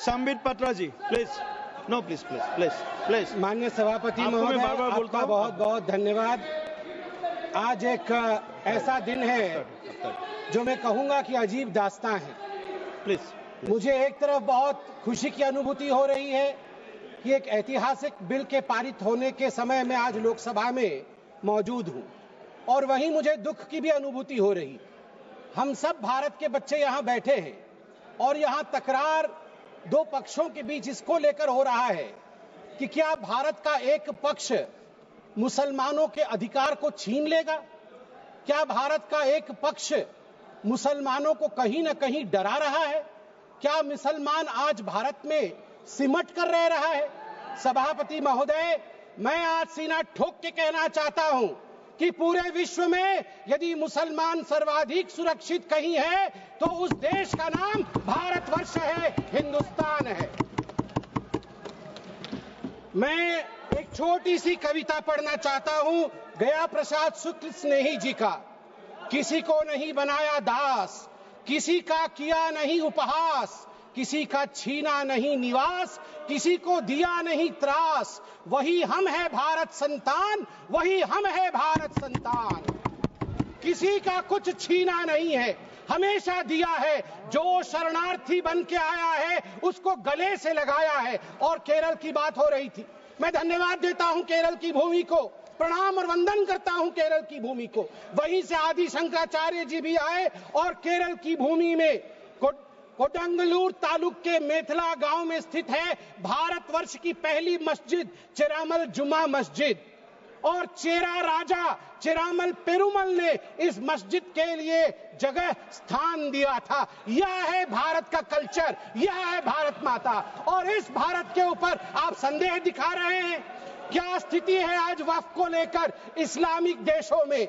Sambit Patra ji please, no please please please please. माननीय सभापति महोदय, आपका बहुत बहुत धन्यवाद। आज एक ऐसा दिन है जो मैं कहूंगा कि अजीब दास्तां है। प्लीज। मुझे एक तरफ बहुत खुशी की अनुभूति हो रही है कि एक ऐतिहासिक बिल के पारित होने के समय में आज लोकसभा में मौजूद हूं, और वहीं मुझे दुख की भी अनुभूति हो रही। हम सब भारत के बच्चे यहाँ बैठे हैं और यहाँ तकरार दो पक्षों के बीच इसको लेकर हो रहा है कि क्या भारत का एक पक्ष मुसलमानों के अधिकार को छीन लेगा, क्या भारत का एक पक्ष मुसलमानों को कहीं ना कहीं डरा रहा है, क्या मुसलमान आज भारत में सिमट कर रह रहा है। सभापति महोदय, मैं आज सीना ठोक के कहना चाहता हूं कि पूरे विश्व में यदि मुसलमान सर्वाधिक सुरक्षित कहीं है तो उस देश का नाम भारतवर्ष है, हिंदुस्तान है। मैं एक छोटी सी कविता पढ़ना चाहता हूं गया प्रसाद शुक्ल स्नेही जी का। किसी को नहीं बनाया दास, किसी का किया नहीं उपहास, किसी का छीना नहीं निवास, किसी को दिया नहीं त्रास, वही हम है भारत संतान, वही हम है भारत संतान। किसी का कुछ छीना नहीं है, हमेशा दिया है। जो शरणार्थी बन के आया है उसको गले से लगाया है। और केरल की बात हो रही थी, मैं धन्यवाद देता हूं केरल की भूमि को, प्रणाम और वंदन करता हूं केरल की भूमि को। वहीं से आदि शंकराचार्य जी भी आए और केरल की भूमि में कोडंगलूर तालुक के मेथला गांव में स्थित है भारतवर्ष की पहली मस्जिद चेरामल जुमा मस्जिद। और चेरा राजा चेरामल पेरुमल ने इस मस्जिद के लिए जगह स्थान दिया था। यह है भारत का कल्चर, यह है भारत माता। और इस भारत के ऊपर आप संदेह दिखा रहे हैं। क्या स्थिति है आज वक्फ को लेकर इस्लामिक देशों में?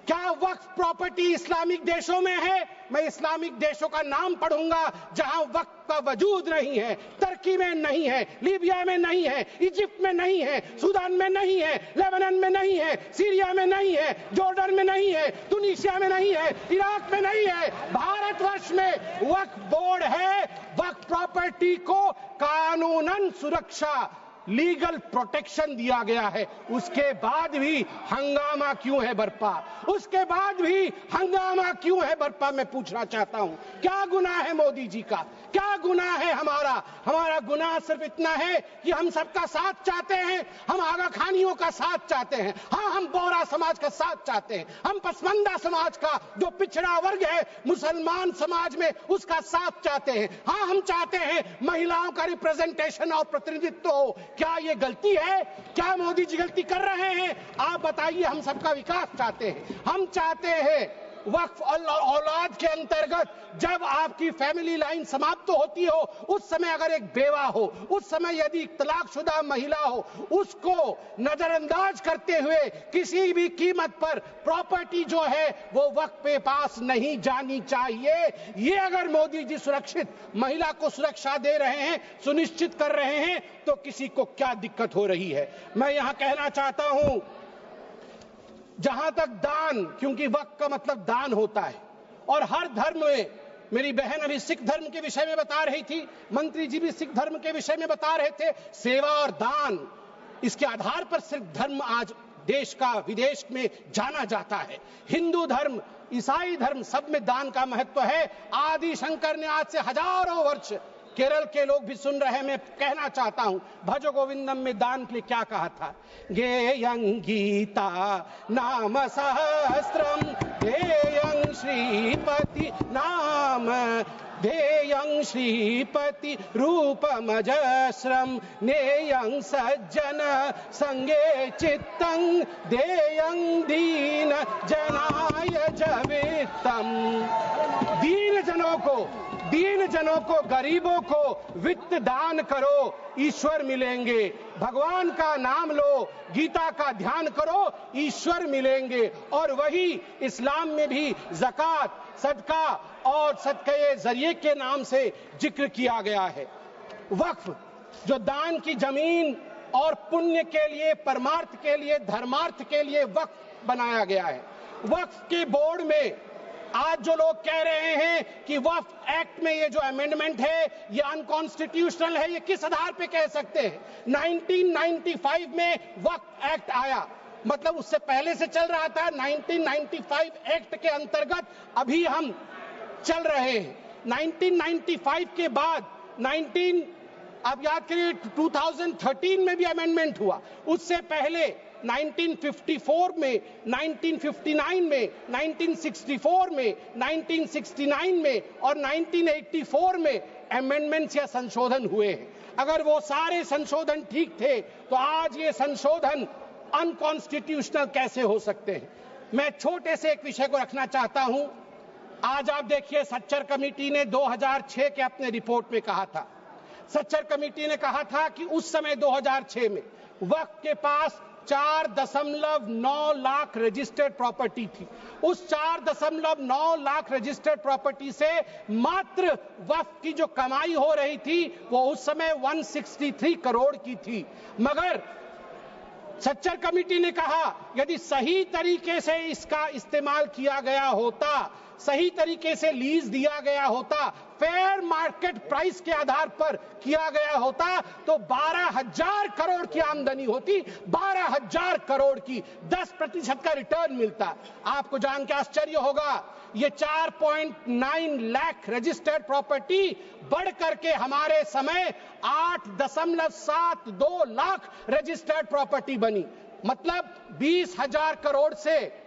क्या वक्फ प्रॉपर्टी इस्लामिक देशों में है? मैं इस्लामिक देशों का नाम पढ़ूंगा जहां वक्फ का वजूद नहीं है। तुर्की में नहीं है, लीबिया में नहीं है, इजिप्ट में नहीं है, सूडान में नहीं है, लेबनान में नहीं है, सीरिया में नहीं है, जॉर्डन में नहीं है, तुनीसिया में नहीं है, इराक में नहीं है। भारतवर्ष में वक्फ बोर्ड है। वक्फ प्रॉपर्टी को कानूनन सुरक्षा, लीगल प्रोटेक्शन दिया गया है। उसके बाद भी हंगामा क्यों है बरपा? उसके बाद भी हंगामा क्यों है बरपा? मैं पूछना चाहता हूं, क्या गुनाह है मोदी जी का? क्या गुनाह है हमारा? हमारा गुनाह सिर्फ इतना है कि हम सबका साथ चाहते हैं, हम आगा खानियों का साथ चाहते हैं, हाँ हम बोहरा समाज का साथ चाहते हैं, हम पसमानदा समाज का जो पिछड़ा वर्ग है मुसलमान समाज में उसका साथ चाहते हैं, हाँ हम चाहते हैं महिलाओं का रिप्रेजेंटेशन और प्रतिनिधित्व हो। क्या ये गलती है? क्या मोदी जी गलती कर रहे हैं? आप बताइए। हम सबका विकास चाहते हैं, हम चाहते हैं वक्फ औलाद के अंतर्गत जब आपकी फैमिली लाइन समाप्त होती हो उस समय अगर एक बेवा हो, उस समय यदि तलाकशुदा महिला हो, उसको नजरअंदाज करते हुए किसी भी कीमत पर प्रॉपर्टी जो है वो वक्फ पे पास नहीं जानी चाहिए। ये अगर मोदी जी सुरक्षित महिला को सुरक्षा दे रहे हैं, सुनिश्चित कर रहे हैं, तो किसी को क्या दिक्कत हो रही है? मैं यहां कहना चाहता हूं, जहां तक दान, क्योंकि वक्फ का मतलब दान होता है और हर धर्म में, मेरी बहन अभी सिख धर्म के विषय में बता रही थी, मंत्री जी भी सिख धर्म के विषय में बता रहे थे, सेवा और दान, इसके आधार पर सिर्फ धर्म आज देश का विदेश में जाना जाता है। हिंदू धर्म, ईसाई धर्म, सब में दान का महत्व है। आदि शंकर ने आज से हजारों वर्ष, केरल के लोग भी सुन रहे हैं, मैं कहना चाहता हूं, भज गोविंदम में दान के लिए क्या कहा था? गेयं गीता नाम सहस्त्रम ध्येयं श्रीपति नाम, ध्येयं श्रीपति रूपमजस्रम, नेयं सज्जन संगे चित्तं, ध्येयं दीन जनाय जवित्तम। दीन जनों को, गरीबों को वित्त दान करो, ईश्वर मिलेंगे। भगवान का नाम लो, गीता का ध्यान करो, ईश्वर मिलेंगे। और वही इस्लाम में भी ज़कात, सदका और सदके जरिए के नाम से जिक्र किया गया है। वक्फ जो दान की जमीन और पुण्य के लिए, परमार्थ के लिए, धर्मार्थ के लिए वक्फ बनाया गया है। वक्फ के बोर्ड में आज जो लोग कह रहे हैं कि वक्फ एक्ट में ये जो अमेंडमेंट है ये अनकॉन्स्टिट्यूशनल है, ये किस आधार पे कह सकते हैं? 1995 में वक्फ एक्ट आया, मतलब उससे पहले से चल रहा था। 1995 एक्ट के अंतर्गत अभी हम चल रहे हैं। 1995 के बाद आप याद करिए 2013 में भी अमेंडमेंट हुआ। उससे पहले 1954 में, 1959 में, 1964 में, 1969 में और 1984 में अमेंडमेंट्स या संशोधन हुए हैं। अगर वो सारे संशोधन ठीक थे तो आज ये संशोधन अनकॉन्स्टिट्यूशनल कैसे हो सकते हैं? मैं छोटे से एक विषय को रखना चाहता हूं। आज आप देखिए, सच्चर कमेटी ने 2006 के अपने रिपोर्ट में कहा था, सच्चर कमेटी ने कहा था कि उस समय 2006 में वक्फ के पास 4.9 लाख रजिस्टर्ड प्रॉपर्टी थी। उस 4.9 लाख रजिस्टर्ड प्रॉपर्टी से मात्र वक्फ की जो कमाई हो रही थी वो उस समय 163 करोड़ की थी। मगर सच्चर कमेटी ने कहा यदि सही तरीके से इसका इस्तेमाल किया गया होता, सही तरीके से लीज दिया गया होता, फेयर मार्केट प्राइस के आधार पर किया गया होता तो 12,000 करोड़ की आमदनी होती, 12,000 करोड़ की, 10% का रिटर्न मिलता। आपको जान के आश्चर्य होगा, ये 4.9 लाख रजिस्टर्ड प्रॉपर्टी बढ़ करके हमारे समय 8.72 लाख रजिस्टर्ड प्रॉपर्टी बनी। मतलब 20,000 करोड़ से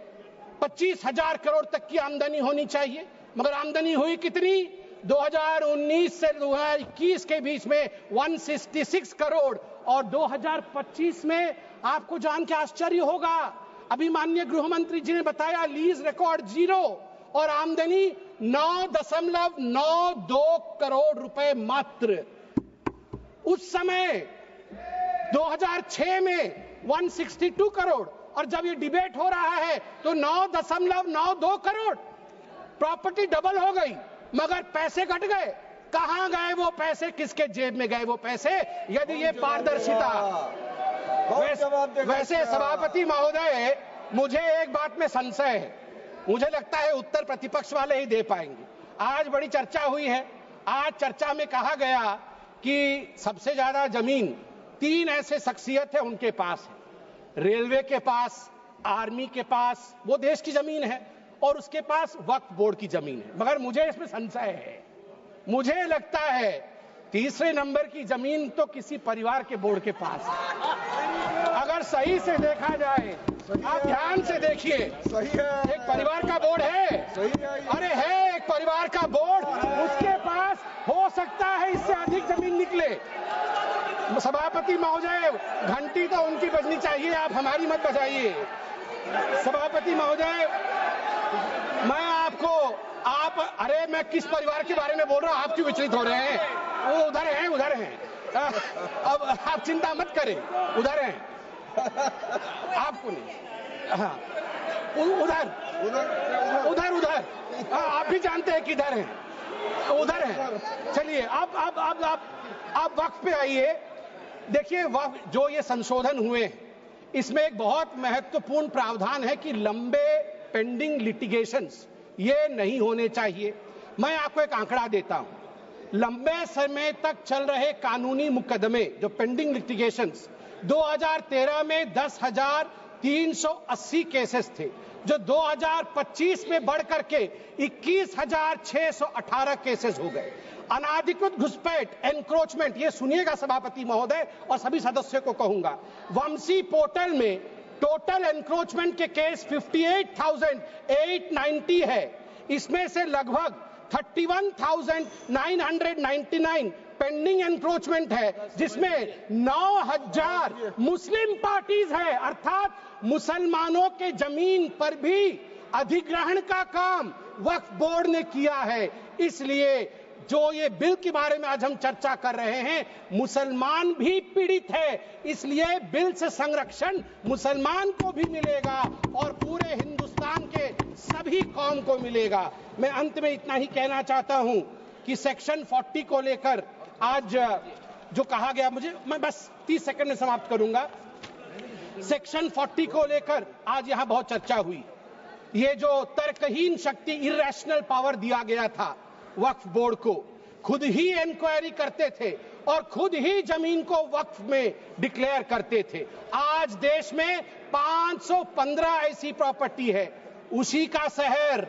25,000 करोड़ तक की आमदनी होनी चाहिए, मगर आमदनी हुई कितनी? 2019 से 2021 के बीच में 166 करोड़ और 2025 में आपको जान के आश्चर्य होगा, अभी माननीय गृह मंत्री जी ने बताया लीज रिकॉर्ड 0 और आमदनी 9.92 करोड़ रुपए मात्र। उस समय 2006 में 162 करोड़ और जब ये डिबेट हो रहा है तो 9.92 करोड़। प्रॉपर्टी डबल हो गई मगर पैसे घट गए। कहां गए वो पैसे, किसके जेब में गए वो पैसे? यदि ये पारदर्शिता। वैसे सभापति महोदय, मुझे एक बात में संशय है, मुझे लगता है उत्तर प्रतिपक्ष वाले ही दे पाएंगे। आज बड़ी चर्चा हुई है, आज चर्चा में कहा गया कि सबसे ज्यादा जमीन 3 ऐसे शख्सियत है उनके पास है, रेलवे के पास, आर्मी के पास, वो देश की जमीन है, और उसके पास वक्फ बोर्ड की जमीन है। मगर मुझे इसमें संशय है, मुझे लगता है तीसरे नंबर की जमीन तो किसी परिवार के बोर्ड के पास है। अगर सही से देखा जाए, आप ध्यान से देखिए, एक परिवार का बोर्ड है, अरे है एक परिवार का बोर्ड, उसके पास हो सकता है इससे अधिक जमीन निकले। सभापति महोदय, घंटी तो उनकी बजनी चाहिए, आप हमारी मत बजाइए। सभापति महोदय, मैं आपको, अरे मैं किस परिवार के बारे में बोल रहा हूं, आप क्यों विचलित हो रहे हैं? वो उधर हैं, उधर हैं। अब आप चिंता मत करें, उधर हैं, आपको नहीं। हाँ, उधर उधर उधर, आप भी जानते हैं किधर हैं, उधर हैं। चलिए आप वक्फ पे आइए। देखिए, वक्फ जो ये संशोधन हुए, इसमें एक बहुत महत्वपूर्ण प्रावधान है कि लंबे पेंडिंग लिटिगेशंस ये नहीं होने चाहिए। मैं आपको एक आंकड़ा देता हूं, लंबे समय तक चल रहे कानूनी मुकदमे जो पेंडिंग लिटिगेशंस, 2013 में 10,380 केसेस थे, जो 2025 में बढ़ करके 21,618 केसेस हो गए। अनाधिकृत घुसपैठ, एनक्रोचमेंट, ये सुनिएगा सभापति महोदय और सभी सदस्यों को कहूंगा, वंशी पोर्टल में टोटल एनक्रोचमेंट के केस 58,890 है। इसमें से लगभग 31,999 पेंडिंग एनक्रोचमेंट है, जिसमें 9,000 मुस्लिम पार्टीज है, अर्थात मुसलमानों के जमीन पर भी अधिग्रहण का काम वक्फ बोर्ड ने किया है। इसलिए जो ये बिल के बारे में आज हम चर्चा कर रहे हैं, मुसलमान भी पीड़ित है, इसलिए बिल से संरक्षण मुसलमान को भी मिलेगा और पूरे हिंदुस्तान के सभी कौम को मिलेगा। मैं अंत में इतना ही कहना चाहता हूं कि सेक्शन 40 को लेकर आज जो कहा गया, मैं बस 30 सेकंड में समाप्त करूंगा। सेक्शन 40 को लेकर आज यहां बहुत चर्चा हुई। ये जो तर्कहीन शक्ति, इरेशनल पावर दिया गया था वक्फ बोर्ड को, खुद ही इंक्वायरी करते थे और खुद ही जमीन को वक्फ में डिक्लेयर करते थे। आज देश में 515 ऐसी प्रॉपर्टी है, उसी का शहर,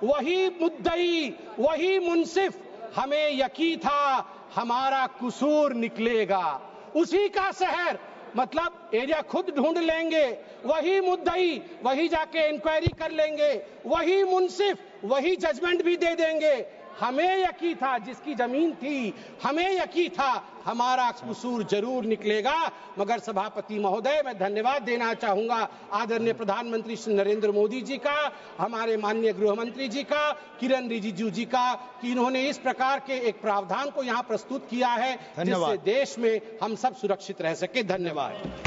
वही मुद्दई, वही मुंसिफ, हमें यकीन था हमारा कसूर निकलेगा। उसी का शहर, मतलब एरिया खुद ढूंढ लेंगे, वही मुद्दई, वही जाके इंक्वायरी कर लेंगे, वही मुंसिफ, वही जजमेंट भी दे देंगे। हमें यकीन था, जिसकी जमीन थी, हमें यकीन था हमारा कसूर जरूर निकलेगा। मगर सभापति महोदय, मैं धन्यवाद देना चाहूंगा आदरणीय प्रधानमंत्री श्री नरेंद्र मोदी जी का, हमारे माननीय गृह मंत्री जी का, किरण रिजिजू जी का, कि इन्होंने इस प्रकार के एक प्रावधान को यहाँ प्रस्तुत किया है जिससे देश में हम सब सुरक्षित रह सके। धन्यवाद।